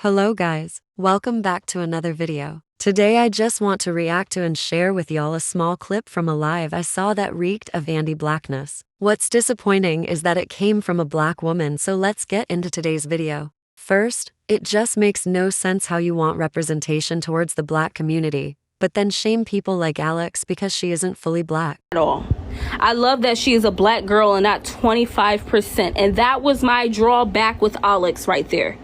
Hello guys, welcome back to another video. Today I just want to react to and share with y'all a small clip from a live I saw that reeked of anti-blackness. What's disappointing is that it came from a black woman, so let's get into today's video. First, it just makes no sense how you want representation towards the black community, but then shame people like Alex because she isn't fully black. At all. I love that she is a black girl and not 25%, and that was my drawback with Alex right there.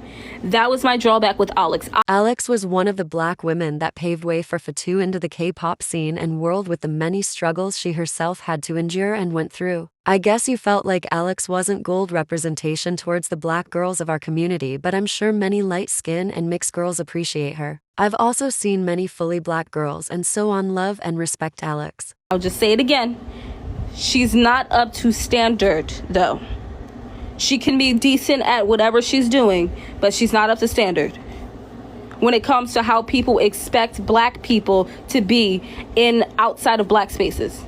That was my drawback with Alex. Alex was one of the black women that paved way for Fatou into the K-pop scene and world with the many struggles she herself had to endure and went through. I guess you felt like Alex wasn't gold representation towards the black girls of our community, but I'm sure many light-skinned and mixed girls appreciate her. I've also seen many fully black girls and so on love and respect Alex. I'll just say it again. She's not up to standard, though. She can be decent at whatever she's doing, but she's not up to standard when it comes to how people expect black people to be in outside of black spaces.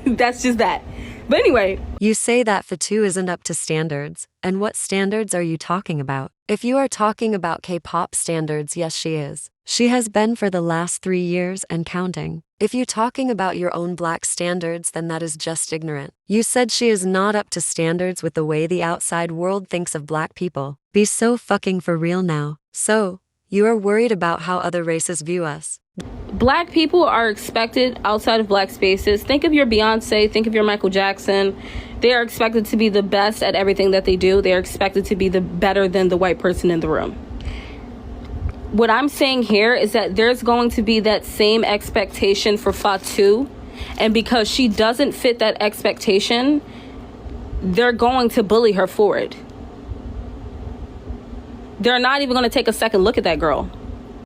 That's just that. But anyway. You say that Fatou isn't up to standards, and what standards are you talking about? If you are talking about K-pop standards, yes she is. She has been for the last 3 years and counting. If you're talking about your own black standards, then that is just ignorant. You said she is not up to standards with the way the outside world thinks of black people. Be so fucking for real now. So, you are worried about how other races view us. Black people are expected outside of black spaces. Think of your Beyonce, think of your Michael Jackson. They are expected to be the best at everything that they do. They are expected to be better than the white person in the room. What I'm saying here is that there's going to be that same expectation for Fatou, and because she doesn't fit that expectation, they're going to bully her for it. They're not even going to take a second look at that girl.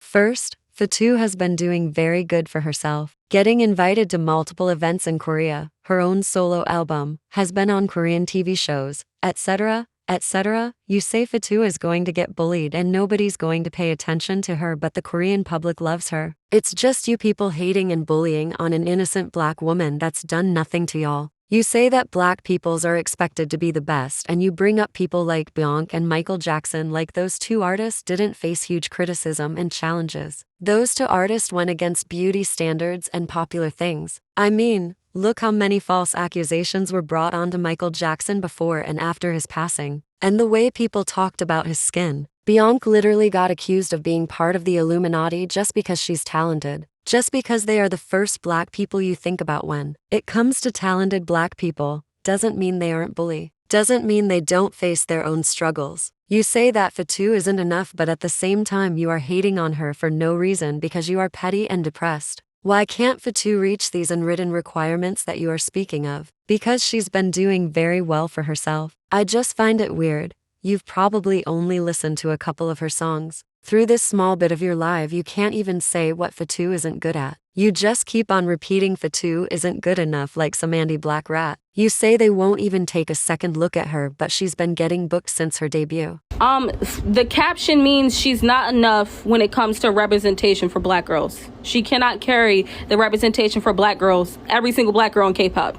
First, Fatou has been doing very good for herself, getting invited to multiple events in Korea, her own solo album, has been on Korean TV shows, etc., etc. You say Fatou is going to get bullied and nobody's going to pay attention to her, but the Korean public loves her. It's just you people hating and bullying on an innocent black woman that's done nothing to y'all. You say that black peoples are expected to be the best, and you bring up people like Beyonce and Michael Jackson like those two artists didn't face huge criticism and challenges. Those two artists went against beauty standards and popular things. I mean, look how many false accusations were brought onto Michael Jackson before and after his passing. And the way people talked about his skin. Beyonce literally got accused of being part of the Illuminati just because she's talented. Just because they are the first black people you think about when it comes to talented black people, doesn't mean they aren't bullied. Doesn't mean they don't face their own struggles. You say that Fatou isn't enough, but at the same time you are hating on her for no reason because you are petty and depressed. Why can't Fatou reach these unwritten requirements that you are speaking of? Because she's been doing very well for herself. I just find it weird. You've probably only listened to a couple of her songs. Through this small bit of your life, you can't even say what Fatou isn't good at. You just keep on repeating Fatou isn't good enough like some anti-black rat. You say they won't even take a second look at her, but she's been getting booked since her debut. The caption means she's not enough when it comes to representation for black girls. She cannot carry the representation for black girls, every single black girl in K-pop.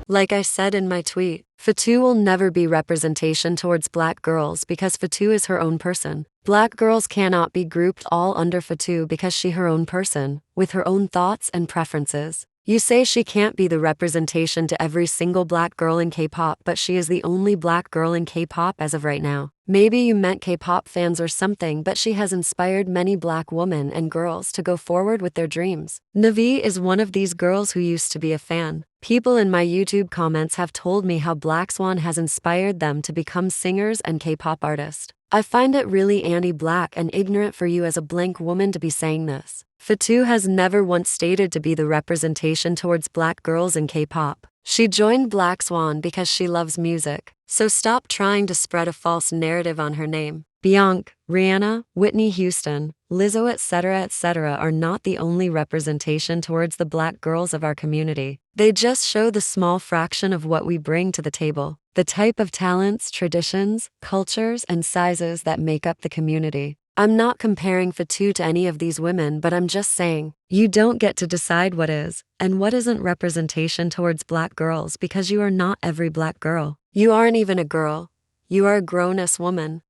Like I said in my tweet, Fatou will never be representation towards black girls because Fatou is her own person. Black girls cannot be grouped all under Fatou because she her own person, with her own thoughts and preferences. You say she can't be the representation to every single black girl in K-pop, but she is the only black girl in K-pop as of right now. Maybe you meant K-pop fans or something, but she has inspired many black women and girls to go forward with their dreams. Navi is one of these girls who used to be a fan. People in my YouTube comments have told me how BlackSwan has inspired them to become singers and K-pop artists. I find it really anti-black and ignorant for you as a blank woman to be saying this. Fatou has never once stated to be the representation towards black girls in K-pop. She joined BlackSwan because she loves music, so stop trying to spread a false narrative on her name. Beyonce, Rihanna, Whitney Houston, Lizzo, etc. are not the only representation towards the black girls of our community. They just show the small fraction of what we bring to the table, the type of talents, traditions, cultures, and sizes that make up the community. I'm not comparing Fatou to any of these women, but I'm just saying, you don't get to decide what is and what isn't representation towards black girls because you are not every black girl. You aren't even a girl. You are a grown-ass woman.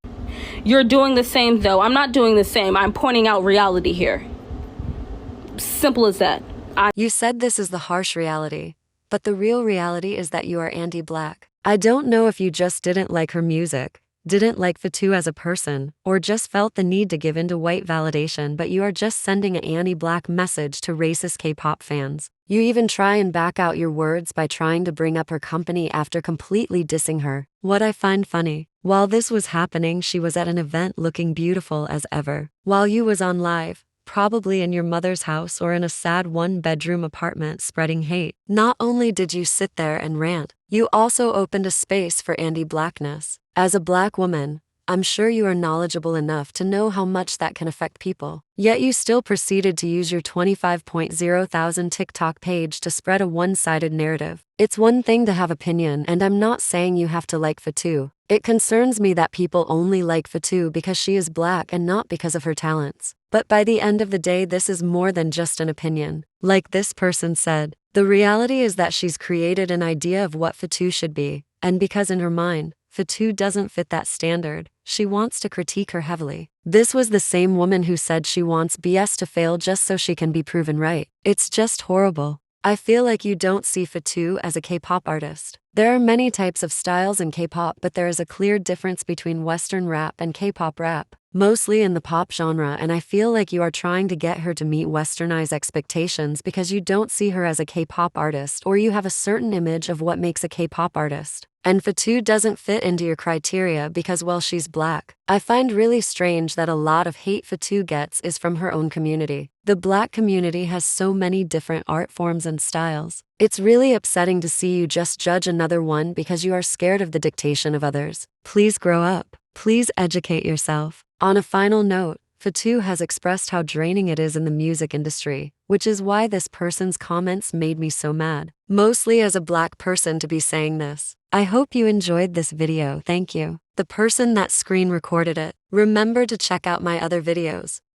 You're doing the same, though. I'm not doing the same. I'm pointing out reality here. Simple as that. You said this is the harsh reality, but the real reality is that you are anti-black. I don't know if you just didn't like her music, didn't like Fatou as a person, or just felt the need to give in to white validation, but you are just sending an anti-black message to racist K-pop fans. You even try and back out your words by trying to bring up her company after completely dissing her. What I find funny, while this was happening, she was at an event looking beautiful as ever, while you was on live, probably in your mother's house or in a sad one-bedroom apartment spreading hate. Not only did you sit there and rant, you also opened a space for anti-blackness. As a black woman, I'm sure you are knowledgeable enough to know how much that can affect people. Yet you still proceeded to use your 25.0 thousand TikTok page to spread a one-sided narrative. It's one thing to have opinion, and I'm not saying you have to like Fatou. It concerns me that people only like Fatou because she is black and not because of her talents. But by the end of the day, this is more than just an opinion. Like this person said, the reality is that she's created an idea of what Fatou should be, and because in her mind, Fatou doesn't fit that standard, she wants to critique her heavily. This was the same woman who said she wants BS to fail just so she can be proven right. It's just horrible. I feel like you don't see Fatou as a K-pop artist. There are many types of styles in K-pop, but there is a clear difference between Western rap and K-pop rap, mostly in the pop genre, and I feel like you are trying to get her to meet westernized expectations because you don't see her as a K-pop artist, or you have a certain image of what makes a K-pop artist. And Fatou doesn't fit into your criteria because, well, she's black. I find really strange that a lot of hate Fatou gets is from her own community. The black community has so many different art forms and styles. It's really upsetting to see you just judge another one because you are scared of the dictation of others. Please grow up. Please educate yourself. On a final note, Fatou has expressed how draining it is in the music industry, which is why this person's comments made me so mad. Mostly as a black person to be saying this. I hope you enjoyed this video. Thank you. The person that screen recorded it. Remember to check out my other videos.